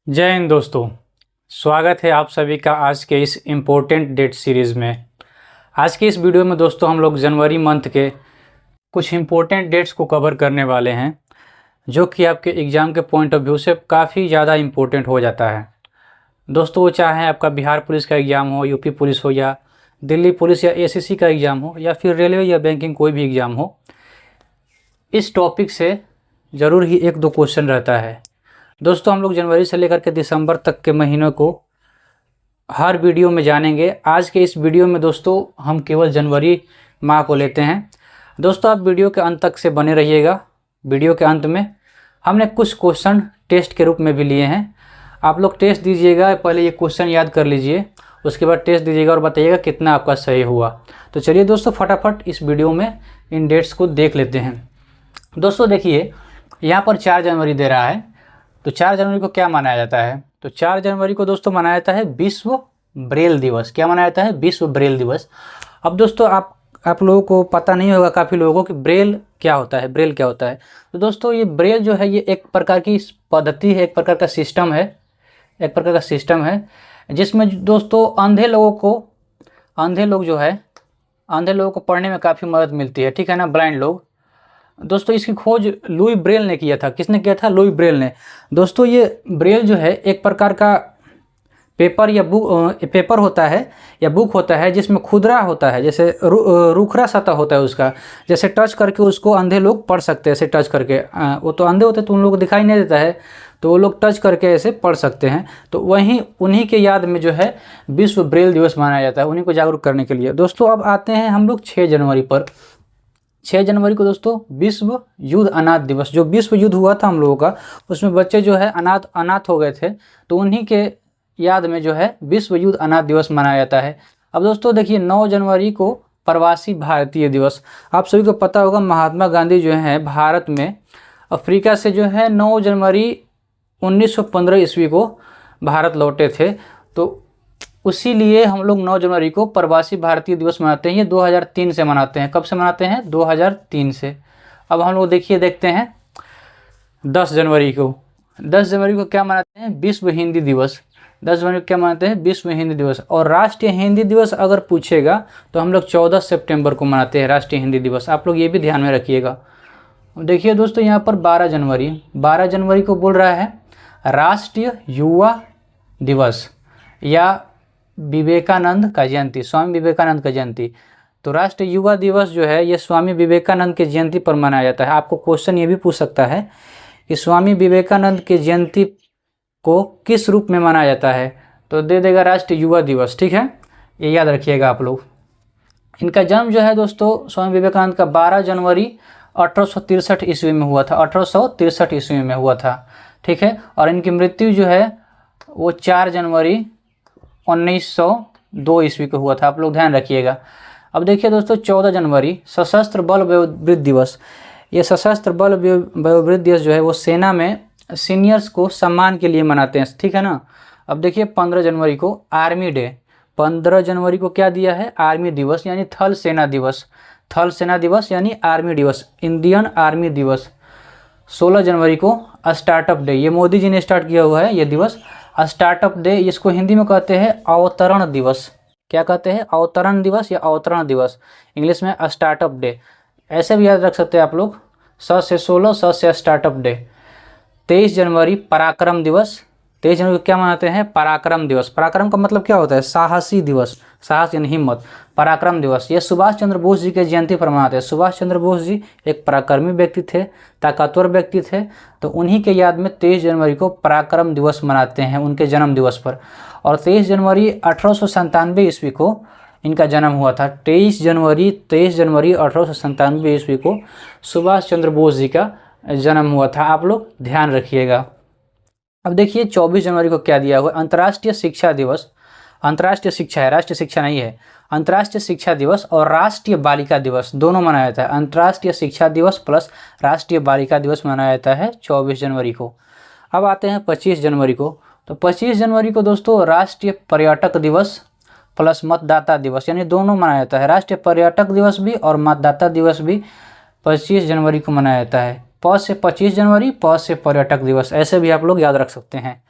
जय हिंद दोस्तों। स्वागत है आप सभी का आज के इस इम्पोर्टेंट डेट सीरीज़ में। आज के इस वीडियो में दोस्तों हम लोग जनवरी मंथ के कुछ इम्पोर्टेंट डेट्स को कवर करने वाले हैं, जो कि आपके एग्ज़ाम के पॉइंट ऑफ व्यू से काफ़ी ज़्यादा इम्पोर्टेंट हो जाता है। दोस्तों वो चाहे आपका बिहार पुलिस का एग्ज़ाम हो, यूपी पुलिस हो, या दिल्ली पुलिस या एसएससी का एग्ज़ाम हो, या फिर रेलवे या बैंकिंग कोई भी एग्ज़ाम हो, इस टॉपिक से ज़रूर ही एक दो क्वेश्चन रहता है। दोस्तों हम लोग जनवरी से लेकर के दिसंबर तक के महीनों को हर वीडियो में जानेंगे। आज के इस वीडियो में दोस्तों हम केवल जनवरी माह को लेते हैं। दोस्तों आप वीडियो के अंत तक से बने रहिएगा। वीडियो के अंत में हमने कुछ क्वेश्चन टेस्ट के रूप में भी लिए हैं। आप लोग टेस्ट दीजिएगा, पहले ये क्वेश्चन याद कर लीजिए, उसके बाद टेस्ट दीजिएगा और बताइएगा कितना आपका सही हुआ। तो चलिए दोस्तों फटाफट इस वीडियो में इन डेट्स को देख लेते हैं। दोस्तों देखिए यहाँ पर 4 जनवरी दे रहा है, तो 4 जनवरी को क्या मनाया जाता है? तो 4 जनवरी को दोस्तों मनाया जाता है विश्व ब्रेल दिवस। क्या मनाया जाता है? विश्व ब्रेल दिवस। अब दोस्तों आप लोगों को पता नहीं होगा, काफ़ी लोगों को, कि ब्रेल क्या होता है। ब्रेल क्या होता है? तो दोस्तों ये ब्रेल जो है ये एक प्रकार की पद्धति है, एक प्रकार का सिस्टम है, जिसमें दोस्तों अंधे लोगों को पढ़ने में काफ़ी मदद मिलती है, ठीक है ना, ब्लाइंड लोग। दोस्तों इसकी खोज लुई ब्रेल ने किया था। किसने किया था? लुई ब्रेल ने। दोस्तों ये ब्रेल जो है एक प्रकार का पेपर होता है या बुक होता है, जिसमें खुदरा होता है, जैसे रुखरा सतह होता है उसका, जैसे टच करके उसको अंधे लोग पढ़ सकते हैं। ऐसे टच करके, वो तो अंधे होते हैं तो उन लोगों को दिखाई नहीं देता है, तो वो लोग टच करके ऐसे पढ़ सकते हैं। तो उन्हीं के याद में जो है विश्व ब्रेल दिवस मनाया जाता है, उन्हीं को जागरूक करने के लिए। दोस्तों अब आते हैं हम लोग 6 जनवरी पर। 6 जनवरी को दोस्तों विश्व युद्ध अनाथ दिवस, जो विश्व युद्ध हुआ था हम लोगों का, उसमें बच्चे जो है अनाथ हो गए थे, तो उन्हीं के याद में जो है विश्व युद्ध अनाथ दिवस मनाया जाता है। अब दोस्तों देखिए 9 जनवरी को प्रवासी भारतीय दिवस। आप सभी को पता होगा महात्मा गांधी जो है भारत में अफ्रीका से जो है 9 जनवरी 1915 ईस्वी को भारत लौटे थे, तो उसी लिए हम लोग 9 जनवरी को प्रवासी भारतीय दिवस मनाते हैं। ये 2003 से मनाते हैं। कब से मनाते हैं? 2003 से। अब हम लोग देखते हैं 10 जनवरी को। 10 जनवरी को क्या मनाते हैं? विश्व हिंदी दिवस। 10 जनवरी को क्या मनाते हैं? विश्व हिंदी दिवस। और राष्ट्रीय हिंदी दिवस अगर पूछेगा तो हम लोग 14 सितंबर को मनाते हैं राष्ट्रीय हिंदी दिवस। आप लोग ये भी ध्यान में रखिएगा। देखिए दोस्तों यहाँ पर 12 जनवरी को बोल रहा है राष्ट्रीय युवा दिवस या विवेकानंद का जयंती, स्वामी विवेकानंद का जयंती। तो राष्ट्रीय युवा दिवस जो है ये स्वामी विवेकानंद के जयंती पर मनाया जाता है। आपको क्वेश्चन ये भी पूछ सकता है कि स्वामी विवेकानंद के जयंती को किस रूप में मनाया जाता है, तो दे देगा राष्ट्रीय युवा दिवस, ठीक है, ये याद रखिएगा आप लोग। इनका जन्म जो है दोस्तों स्वामी विवेकानंद का 12 जनवरी 1863 ईस्वी में हुआ था। 1863 ईस्वी में हुआ था, ठीक है। और इनकी मृत्यु जो है वो 4 जनवरी 1902 ईस्वी को हुआ था। आप लोग ध्यान रखिएगा। अब देखिए दोस्तों 14 जनवरी सशस्त्र बल वयोवृद्ध दिवस। ये सशस्त्र बल वयोवृद्ध दिवस जो है वो सेना में सीनियर्स को सम्मान के लिए मनाते हैं, ठीक है ना। अब देखिए 15 जनवरी को आर्मी डे। 15 जनवरी को क्या दिया है? आर्मी दिवस यानी थल सेना दिवस। थल सेना दिवस यानी आर्मी दिवस, इंडियन आर्मी दिवस। 16 जनवरी को स्टार्टअप डे, ये मोदी जी ने स्टार्ट किया हुआ है ये दिवस। स्टार्टअप डे, इसको हिंदी में कहते हैं अवतरण दिवस। क्या कहते हैं? अवतरण दिवस या अवतरण दिवस, इंग्लिश में स्टार्टअप डे। ऐसे भी याद रख सकते हैं आप लोग, 16 से स्टार्टअप डे। 23 जनवरी पराक्रम दिवस। 23 जनवरी को क्या मनाते हैं? पराक्रम दिवस। पराक्रम का मतलब क्या होता है? साहसी दिवस, साहस यानी हिम्मत, पराक्रम दिवस। ये सुभाष चंद्र बोस जी के जयंती पर मनाते हैं। सुभाष चंद्र बोस जी एक पराक्रमी व्यक्ति थे, ताकतवर व्यक्ति थे, तो उन्हीं के याद में 23 जनवरी को पराक्रम दिवस मनाते हैं, उनके जन्म दिवस पर। और 23 जनवरी 1897 ईस्वी को इनका जन्म हुआ था। 23 जनवरी 1897 ईस्वी को सुभाष चंद्र बोस जी का जन्म हुआ था। आप लोग ध्यान रखिएगा। अब देखिए 24 जनवरी को क्या दिया हुआ? अंतर्राष्ट्रीय शिक्षा दिवस। अंतर्राष्ट्रीय शिक्षा है, राष्ट्रीय शिक्षा नहीं है। अंतर्राष्ट्रीय शिक्षा दिवस और राष्ट्रीय बालिका दिवस दोनों मनाया जाता है। अंतर्राष्ट्रीय शिक्षा दिवस प्लस राष्ट्रीय बालिका दिवस मनाया जाता है 24 जनवरी को। अब आते हैं 25 जनवरी को। तो 25 जनवरी को दोस्तों राष्ट्रीय पर्यटक दिवस प्लस मतदाता दिवस, यानी दोनों मनाया जाता है। राष्ट्रीय पर्यटक दिवस भी और मतदाता दिवस भी 25 जनवरी को मनाया जाता है। प से 25 जनवरी, प से पर्यटक दिवस, ऐसे भी आप लोग याद रख सकते हैं।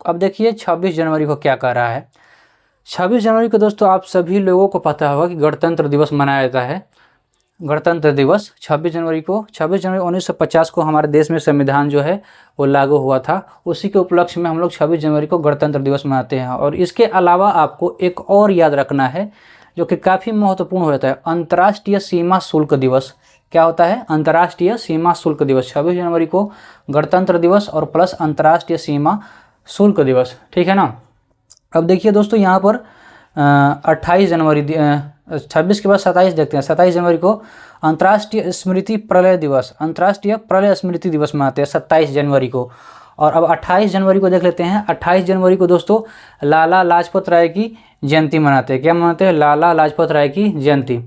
अब देखिए 26 जनवरी को क्या कह रहा है। 26 जनवरी को दोस्तों आप सभी लोगों को पता होगा कि गणतंत्र दिवस मनाया जाता है। गणतंत्र दिवस 26 जनवरी 1950 को हमारे देश में संविधान जो है वो लागू हुआ था। उसी के उपलक्ष्य में हम लोग 26 जनवरी को गणतंत्र दिवस मनाते हैं। और इसके अलावा आपको एक और याद रखना है जो कि काफ़ी महत्वपूर्ण हो जाता है, अंतर्राष्ट्रीय सीमा शुल्क दिवस। क्या होता है? अंतर्राष्ट्रीय सीमा शुल्क दिवस। 26 जनवरी को गणतंत्र दिवस और प्लस अंतर्राष्ट्रीय सीमा शुल्क दिवस, ठीक है ना। अब देखिए दोस्तों यहाँ पर 28 जनवरी 26 के बाद 27 देखते हैं। 27 जनवरी को अंतर्राष्ट्रीय स्मृति प्रलय दिवस, अंतर्राष्ट्रीय प्रलय स्मृति दिवस मनाते हैं 27 जनवरी को। और अब 28 जनवरी को देख लेते हैं। 28 जनवरी को दोस्तों लाला लाजपत राय की जयंती मनाते हैं। क्या मनाते हैं? लाला लाजपत राय की जयंती।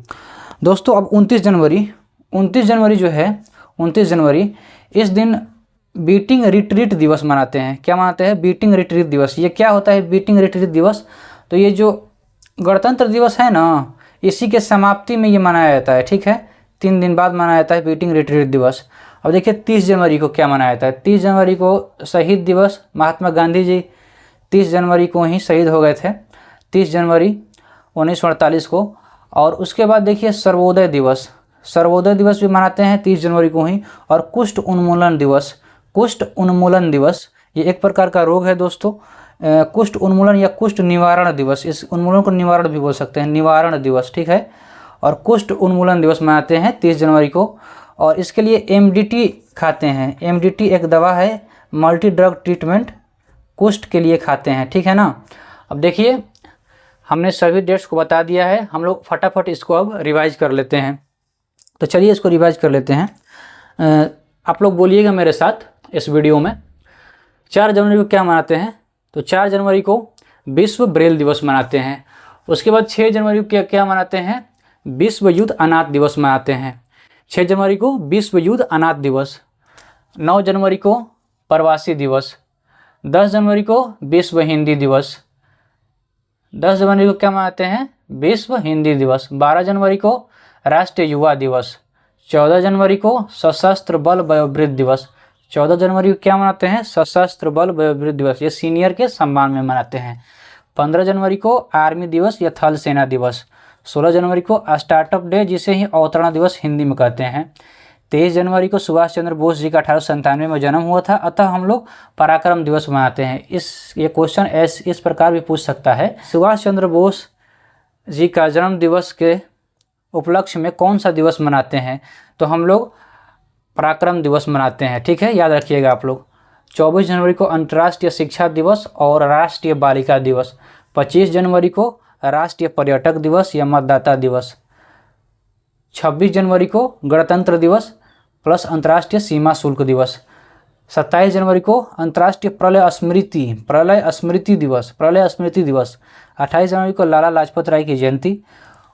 दोस्तों अब 29 जनवरी जो है, 29 जनवरी, इस दिन बीटिंग रिट्रीट दिवस मनाते हैं। क्या मनाते हैं? बीटिंग रिट्रीट दिवस। ये क्या होता है बीटिंग रिट्रीट दिवस? तो ये जो गणतंत्र दिवस है ना, इसी के समाप्ति में ये मनाया जाता है, ठीक है। 3 दिन बाद मनाया जाता है बीटिंग रिट्रीट दिवस। अब देखिए 30 जनवरी को क्या मनाया जाता है। 30 जनवरी को शहीद दिवस, महात्मा गांधी जी 30 जनवरी को ही शहीद हो गए थे, 30 जनवरी 1948 को। और उसके बाद देखिए सर्वोदय दिवस, सर्वोदय दिवस भी मनाते हैं 30 जनवरी को ही। और कुष्ठ उन्मूलन दिवस, कुष्ठ उन्मूलन दिवस, ये एक प्रकार का रोग है दोस्तों, कुष्ठ उन्मूलन या कुष्ठ निवारण दिवस, इस उन्मूलन को निवारण भी बोल सकते हैं, निवारण दिवस, ठीक है। और कुष्ठ उन्मूलन दिवस मनाते हैं 30 जनवरी को। और इसके लिए MDT खाते हैं। MDT एक दवा है, मल्टी ड्रग ट्रीटमेंट, कुष्ठ के लिए खाते हैं, ठीक है ना। अब देखिए हमने सभी डेट्स को बता दिया है, हम लोग फटाफट इसको अब रिवाइज कर लेते हैं। तो चलिए इसको रिवाइज कर लेते हैं। आप लोग बोलिएगा मेरे साथ इस वीडियो में। 4 जनवरी को क्या मनाते हैं? तो 4 जनवरी को विश्व ब्रेल दिवस मनाते हैं। उसके बाद 6 जनवरी को क्या मनाते हैं? विश्व युद्ध अनाथ दिवस मनाते हैं। 6 जनवरी को विश्व युद्ध अनाथ दिवस। 9 जनवरी को प्रवासी दिवस। 10 जनवरी को विश्व हिंदी दिवस। 10 जनवरी को क्या मनाते हैं? विश्व हिंदी दिवस। 12 जनवरी को राष्ट्रीय युवा दिवस। 14 जनवरी को सशस्त्र बल वयोवृद्ध दिवस। 14 जनवरी को क्या मनाते हैं? सशस्त्र बल वयोवृद्ध दिवस, ये सीनियर के सम्मान में मनाते हैं। 15 जनवरी को आर्मी दिवस या थल सेना दिवस। 16 जनवरी को स्टार्टअप डे, जिसे ही अवतरण दिवस हिंदी में कहते हैं। 23 जनवरी को सुभाष चंद्र बोस जी का 1897 में जन्म हुआ था, अतः हम लोग पराक्रम दिवस मनाते हैं। ये क्वेश्चन इस प्रकार भी पूछ सकता है, सुभाष चंद्र बोस जी का जन्म दिवस के उपलक्ष्य में कौन सा दिवस मनाते हैं? तो हम लोग पराक्रम दिवस मनाते हैं, ठीक है, याद रखिएगा आप लोग। 24 जनवरी को अंतर्राष्ट्रीय शिक्षा दिवस और राष्ट्रीय बालिका दिवस। 25 जनवरी को राष्ट्रीय पर्यटक दिवस या मतदाता दिवस। 26 जनवरी को गणतंत्र दिवस प्लस अंतर्राष्ट्रीय सीमा शुल्क दिवस। 27 जनवरी को अंतर्राष्ट्रीय प्रलय स्मृति दिवस। 28 जनवरी को लाला लाजपत राय की जयंती।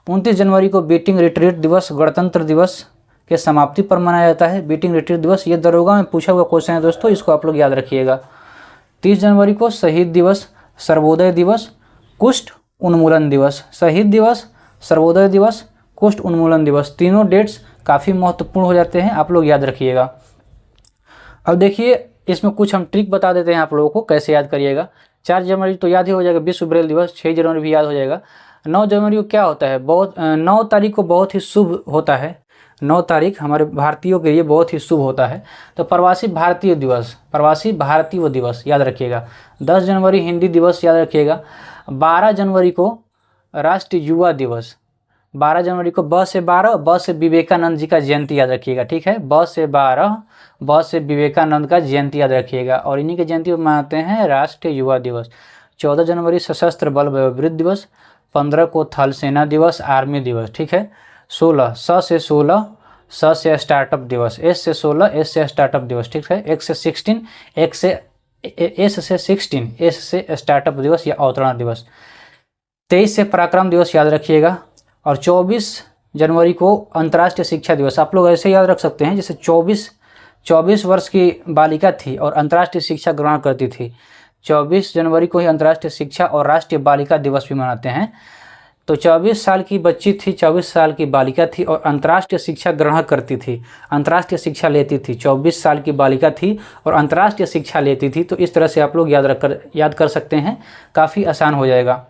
29 जनवरी को बीटिंग रिट्रीट दिवस गणतंत्र दिवस के समाप्ति पर मनाया जाता है। बीटिंग रिट्रीट दिवस ये दरोगा में पूछा हुआ क्वेश्चन है दोस्तों, इसको आप लोग याद रखिएगा। 30 जनवरी को शहीद दिवस, सर्वोदय दिवस, कुष्ठ उन्मूलन दिवस। शहीद दिवस, सर्वोदय दिवस, कुष्ठ उन्मूलन दिवस, तीनों डेट्स काफ़ी महत्वपूर्ण हो जाते हैं, आप लोग याद रखिएगा। अब देखिए इसमें कुछ हम ट्रिक बता देते हैं आप लोगों को, कैसे याद करिएगा। 4 जनवरी तो याद ही हो जाएगा, विश्व ब्रेल दिवस। 6 जनवरी भी याद हो जाएगा। 9 जनवरी को क्या होता है? 9 तारीख को बहुत ही शुभ होता है। 9 तारीख हमारे भारतीयों के लिए बहुत ही शुभ होता है। तो प्रवासी भारतीय दिवस याद रखिएगा। 10 जनवरी हिंदी दिवस याद रखिएगा। 12 जनवरी को राष्ट्रीय युवा दिवस। 12 जनवरी को ब से विवेकानंद जी का जयंती याद रखिएगा, ठीक है। ब से विवेकानंद का जयंती याद रखिएगा, और इन्हीं के जयंती को मनाते हैं राष्ट्रीय युवा दिवस। 14 जनवरी सशस्त्र बल वयोवृद्ध दिवस। 15 को थल सेना दिवस, आर्मी दिवस, ठीक है। 16 स से स्टार्टअप दिवस, एस से 16, एस से स्टार्टअप दिवस, ठीक है। एस से स्टार्टअप दिवस या अवतरण दिवस। 23 से पराक्रम दिवस याद रखिएगा। और 24 जनवरी को अंतर्राष्ट्रीय शिक्षा दिवस। आप लोग ऐसे याद रख सकते हैं जैसे 24 वर्ष की बालिका थी और अंतर्राष्ट्रीय शिक्षा ग्रहण करती थी। 24 जनवरी को ही अंतर्राष्ट्रीय शिक्षा और राष्ट्रीय बालिका दिवस भी मनाते हैं। तो 24 साल की बच्ची थी, 24 साल की बालिका थी और अंतर्राष्ट्रीय शिक्षा ग्रहण करती थी, अंतर्राष्ट्रीय शिक्षा लेती थी। 24 साल की बालिका थी और अंतर्राष्ट्रीय शिक्षा लेती थी। तो इस तरह से आप लोग याद कर सकते हैं, काफ़ी आसान हो जाएगा।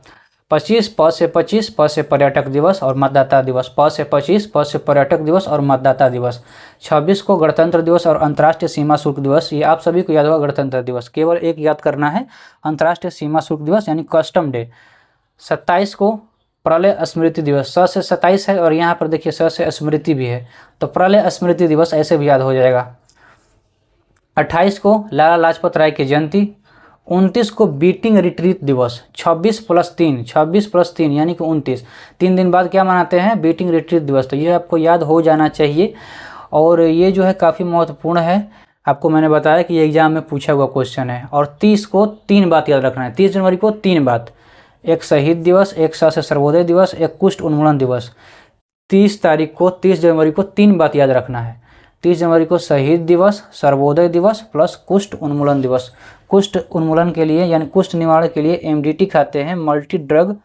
25 प से 25, प से पर्यटक दिवस और मतदाता दिवस, प से 25, प से पर्यटक दिवस और मतदाता दिवस। 26 को गणतंत्र दिवस और अंतर्राष्ट्रीय सीमा शुल्क दिवस, ये आप सभी को याद होगा गणतंत्र दिवस, केवल एक याद करना है, अंतर्राष्ट्रीय सीमा शुल्क दिवस यानी कस्टम डे। 27 को प्रलय स्मृति दिवस, स से 27 है और यहाँ पर देखिए स से स्मृति भी है, तो प्रलय स्मृति दिवस ऐसे भी याद हो जाएगा। 28 को लाला लाजपत राय की जयंती। 29 को बीटिंग रिट्रीट दिवस, 26 + 3 यानी कि 29, 3 दिन बाद क्या मनाते हैं, बीटिंग रिट्रीट दिवस। तो ये आपको याद हो जाना चाहिए और ये जो है काफ़ी महत्वपूर्ण है। आपको मैंने बताया कि ये एग्जाम में पूछा हुआ क्वेश्चन है। और 30 को 3 बात याद रखना है, 30 जनवरी को 3 बात, एक शहीद दिवस, एक से सर्वोदय दिवस, एक कुष्ठ उन्मूलन दिवस। 30 जनवरी को 3 बात याद रखना है। 30 जनवरी को शहीद दिवस, सर्वोदय दिवस प्लस कुष्ठ उन्मूलन दिवस। कुष्ठ उन्मूलन के लिए यानी कुष्ठ निवारण के लिए MDT खाते हैं, मल्टी ड्रग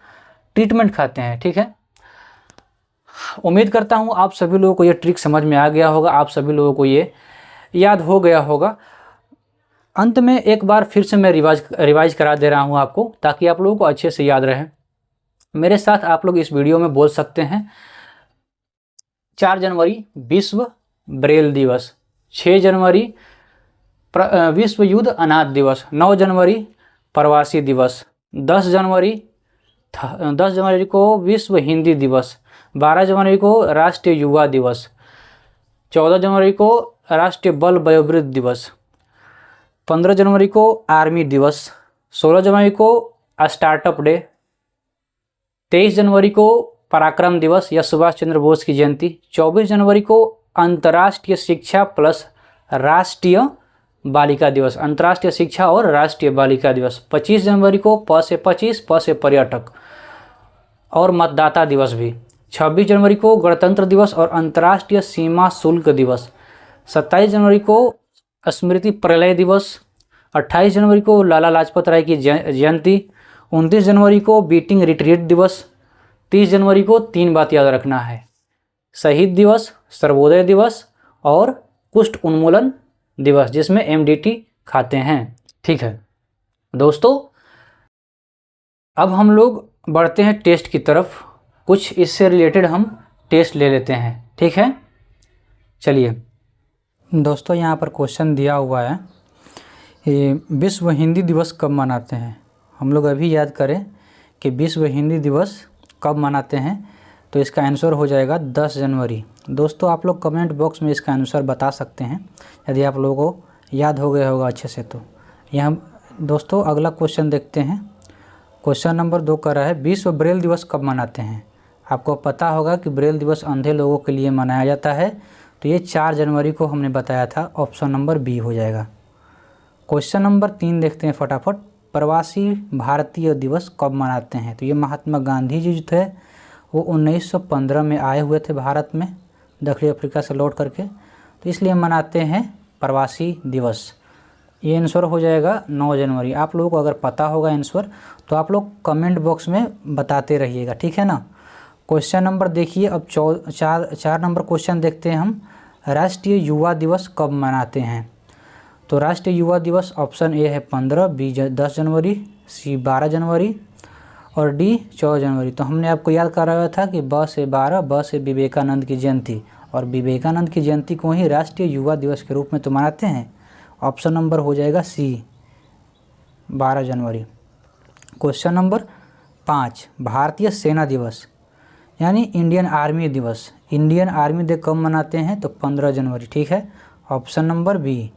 ट्रीटमेंट खाते हैं, ठीक है। उम्मीद करता हूँ आप सभी लोगों को ये ट्रिक समझ में आ गया होगा, आप सभी लोगों को ये याद हो गया होगा। अंत में एक बार फिर से मैं रिवाइज करा दे रहा हूँ आपको, ताकि आप लोगों को अच्छे से याद रहे। मेरे साथ आप लोग इस वीडियो में बोल सकते हैं। 4 जनवरी विश्व ब्रेल दिवस, 6 जनवरी विश्व युद्ध अनाथ दिवस, 9 जनवरी प्रवासी दिवस, 10 जनवरी को विश्व हिंदी दिवस, 12 जनवरी को राष्ट्रीय युवा दिवस, 14 जनवरी को राष्ट्रीय बल वयोवृद्ध दिवस, 15 जनवरी को आर्मी दिवस, 16 जनवरी को स्टार्टअप डे, 23 जनवरी को पराक्रम दिवस या सुभाष चंद्र बोस की जयंती, 24 जनवरी को अंतर्राष्ट्रीय शिक्षा प्लस राष्ट्रीय बालिका दिवस, अंतर्राष्ट्रीय शिक्षा और राष्ट्रीय बालिका दिवस, 25 जनवरी को प से 25, प से पर्यटक और मतदाता दिवस भी, 26 जनवरी को गणतंत्र दिवस और अंतर्राष्ट्रीय सीमा शुल्क दिवस, 27 जनवरी को स्मृति प्रलय दिवस, 28 जनवरी को लाला लाजपत राय की जयंती, 29 जनवरी को बीटिंग रिट्रीट दिवस, 30 जनवरी को 3 बात याद रखना है, शहीद दिवस, सर्वोदय दिवस और कुष्ठ उन्मूलन दिवस, जिसमें MDT खाते हैं, ठीक है दोस्तों। अब हम लोग बढ़ते हैं टेस्ट की तरफ, कुछ इससे रिलेटेड हम टेस्ट ले लेते हैं, ठीक है। चलिए दोस्तों, यहाँ पर क्वेश्चन दिया हुआ है, ये विश्व हिंदी दिवस कब मनाते हैं। हम लोग अभी याद करें कि विश्व हिंदी दिवस कब मनाते हैं, तो इसका आंसर हो जाएगा 10 जनवरी। दोस्तों आप लोग कमेंट बॉक्स में इसका आंसर बता सकते हैं यदि आप लोगों को याद हो गया होगा अच्छे से। तो यहाँ दोस्तों अगला क्वेश्चन देखते हैं। क्वेश्चन नंबर 2 कर रहा है, विश्व ब्रेल दिवस कब मनाते हैं। आपको पता होगा कि ब्रेल दिवस अंधे लोगों के लिए मनाया जाता है, तो ये 4 जनवरी को हमने बताया था, ऑप्शन नंबर बी हो जाएगा। क्वेश्चन नंबर 3 देखते हैं फटाफट, प्रवासी भारतीय दिवस कब मनाते हैं। तो ये महात्मा गांधी जी जो थे वो 1915 में आए हुए थे भारत में, दक्षिण अफ्रीका से लौट करके, तो इसलिए मनाते हैं प्रवासी दिवस। ये आंसर हो जाएगा 9 जनवरी। आप लोगों को अगर पता होगा आंसर तो आप लोग कमेंट बॉक्स में बताते रहिएगा, ठीक है ना। क्वेश्चन नंबर देखिए, अब 4 नंबर क्वेश्चन देखते हैं हम, राष्ट्रीय युवा दिवस कब मनाते हैं। तो राष्ट्रीय युवा दिवस ऑप्शन ए है 15, बी 10 जनवरी, सी 12 जनवरी और डी 14 जनवरी। तो हमने आपको याद कराया था कि ब से 12, ब से विवेकानंद की जयंती, और विवेकानंद की जयंती को ही राष्ट्रीय युवा दिवस के रूप में तो मनाते हैं। ऑप्शन नंबर हो जाएगा सी 12 जनवरी। क्वेश्चन नंबर 5, भारतीय सेना दिवस यानी इंडियन आर्मी दिवस, इंडियन आर्मी डे कब मनाते हैं। तो 15 जनवरी, ठीक है, ऑप्शन नंबर बी।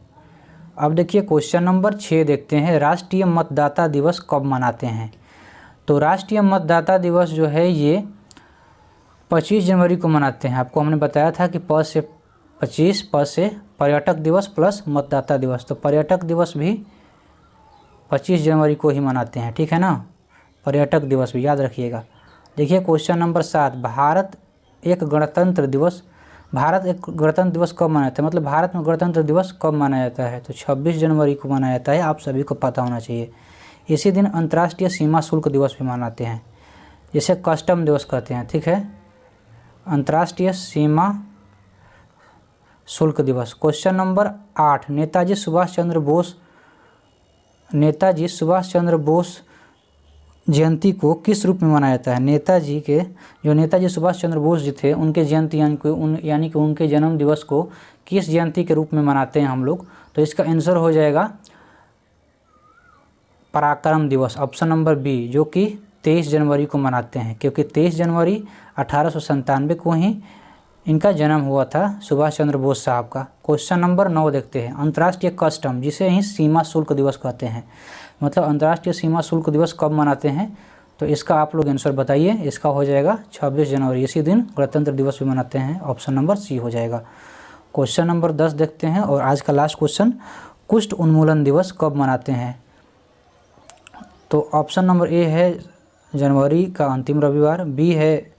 अब देखिए क्वेश्चन नंबर 6 देखते हैं, राष्ट्रीय मतदाता दिवस कब मनाते हैं। तो राष्ट्रीय मतदाता दिवस जो है ये 25 जनवरी को मनाते हैं। आपको हमने बताया था कि प से 25, प से पर्यटक दिवस प्लस मतदाता दिवस, तो पर्यटक दिवस भी 25 जनवरी को ही मनाते हैं, ठीक है ना, पर्यटक दिवस भी याद रखिएगा। देखिए क्वेश्चन नंबर 7, भारत एक गणतंत्र दिवस कब मनाते हैं, मतलब भारत में गणतंत्र दिवस कब मनाया जाता है। तो 26 जनवरी को मनाया जाता है, आप सभी को पता होना चाहिए। इसी दिन अंतर्राष्ट्रीय सीमा शुल्क दिवस भी मनाते हैं। जिसे कस्टम दिवस कहते हैं, ठीक है। अंतर्राष्ट्रीय सीमा शुल्क दिवस। क्वेश्चन नंबर 8, नेताजी सुभाष चंद्र बोस जयंती को किस रूप में मनाया जाता है? नेताजी सुभाष चंद्र बोस जी थे, उनके जयंती यानी कि उनके जन्म दिवस को किस जयंती के रूप में मनाते हैं हम लोग? तो इसका आंसर हो जाएगा पराक्रम दिवस, ऑप्शन नंबर बी, जो कि 23 जनवरी को मनाते हैं, क्योंकि 23 जनवरी 1897 को ही इनका जन्म हुआ था, सुभाष चंद्र बोस साहब का। क्वेश्चन नंबर 9 देखते हैं। अंतर्राष्ट्रीय कस्टम, जिसे ही सीमा शुल्क दिवस कहते हैं, मतलब अंतर्राष्ट्रीय सीमा शुल्क दिवस कब मनाते हैं? तो इसका आप लोग आंसर बताइए। इसका हो जाएगा 26 जनवरी, इसी दिन गणतंत्र दिवस भी मनाते हैं, ऑप्शन नंबर सी हो जाएगा। क्वेश्चन नंबर 10 देखते हैं और आज का लास्ट क्वेश्चन, कुष्ठ उन्मूलन दिवस कब मनाते हैं? तो ऑप्शन नंबर ए है जनवरी का अंतिम रविवार, बी है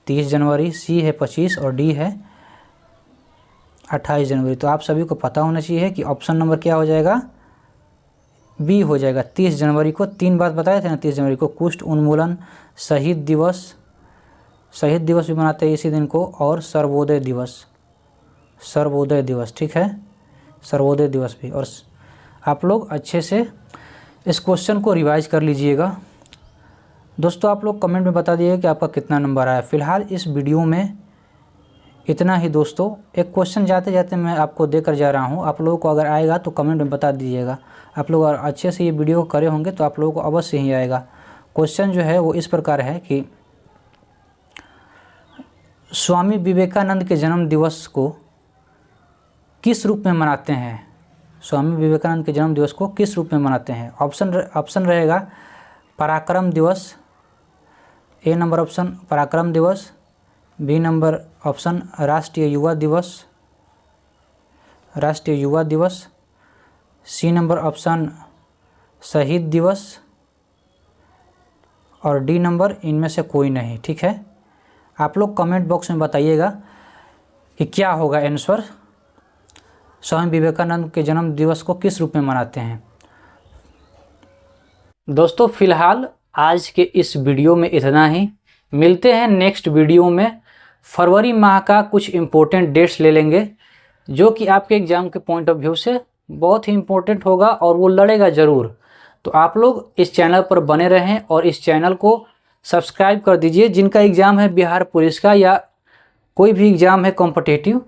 30 जनवरी, सी है 25 और डी है 28 जनवरी। तो आप सभी को पता होना चाहिए कि ऑप्शन नंबर क्या हो जाएगा, बी हो जाएगा। 30 जनवरी को 3 बात बताए थे ना, 30 जनवरी को कुष्ठ उन्मूलन, शहीद दिवस भी मनाते हैं इसी दिन को, और सर्वोदय दिवस, ठीक है, सर्वोदय दिवस भी। और आप लोग अच्छे से इस क्वेश्चन को रिवाइज कर लीजिएगा। दोस्तों आप लोग कमेंट में बता दिए कि आपका कितना नंबर आया। फ़िलहाल इस वीडियो में इतना ही दोस्तों। एक क्वेश्चन जाते जाते मैं आपको देकर जा रहा हूं, आप लोगों को अगर आएगा तो कमेंट में बता दीजिएगा। आप लोग अगर अच्छे से ये वीडियो करे होंगे तो आप लोगों को अवश्य ही आएगा। क्वेश्चन जो है वो इस प्रकार है कि स्वामी विवेकानंद के जन्म दिवस को किस रूप में मनाते हैं? स्वामी विवेकानंद के जन्म दिवस को किस रूप में मनाते हैं? ऑप्शन रहेगा पराक्रम दिवस, ए नंबर ऑप्शन पराक्रम दिवस, बी नंबर ऑप्शन राष्ट्रीय युवा दिवस, सी नंबर ऑप्शन शहीद दिवस और डी नंबर इनमें से कोई नहीं, ठीक है। आप लोग कमेंट बॉक्स में बताइएगा कि क्या होगा आंसर, स्वामी विवेकानंद के जन्म दिवस को किस रूप में मनाते हैं। दोस्तों फ़िलहाल आज के इस वीडियो में इतना ही। मिलते हैं नेक्स्ट वीडियो में। फरवरी माह का कुछ इम्पोर्टेंट डेट्स ले लेंगे जो कि आपके एग्ज़ाम के पॉइंट ऑफ व्यू से बहुत ही इम्पोर्टेंट होगा और वो लड़ेगा ज़रूर। तो आप लोग इस चैनल पर बने रहें और इस चैनल को सब्सक्राइब कर दीजिए। जिनका एग्ज़ाम है बिहार पुलिस का या कोई भी एग्ज़ाम है कॉम्पिटिटिव,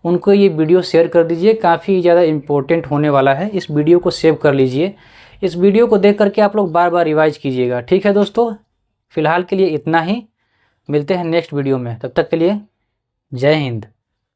उनको ये वीडियो शेयर कर दीजिए, काफ़ी ज़्यादा इम्पोर्टेंट होने वाला है। इस वीडियो को सेव कर लीजिए। इस वीडियो को देख करके आप लोग बार बार रिवाइज कीजिएगा, ठीक है दोस्तों। फ़िलहाल के लिए इतना ही, मिलते हैं नेक्स्ट वीडियो में। तब तक के लिए जय हिंद।